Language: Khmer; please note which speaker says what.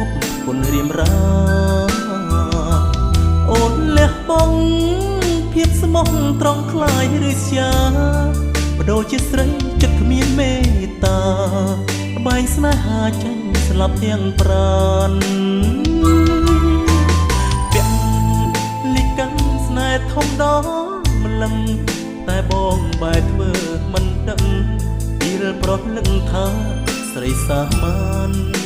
Speaker 1: បคนរៀមរាអូនលះបង់ភាពស្មោះត្រង់ខ្លាយឬជាបដូរជាស្រីចិត្តគ្មានមេត្តាបែងស្នេហាចាញ់ស្លាប់ទាំងប្រាណពាក់លិកម្មស្នេហ៍ធំដល់ម្លឹងតែបងបែរធ្វើមិនដឹងពីលប្រុសលឹងថាស្រីសាមញ្ញ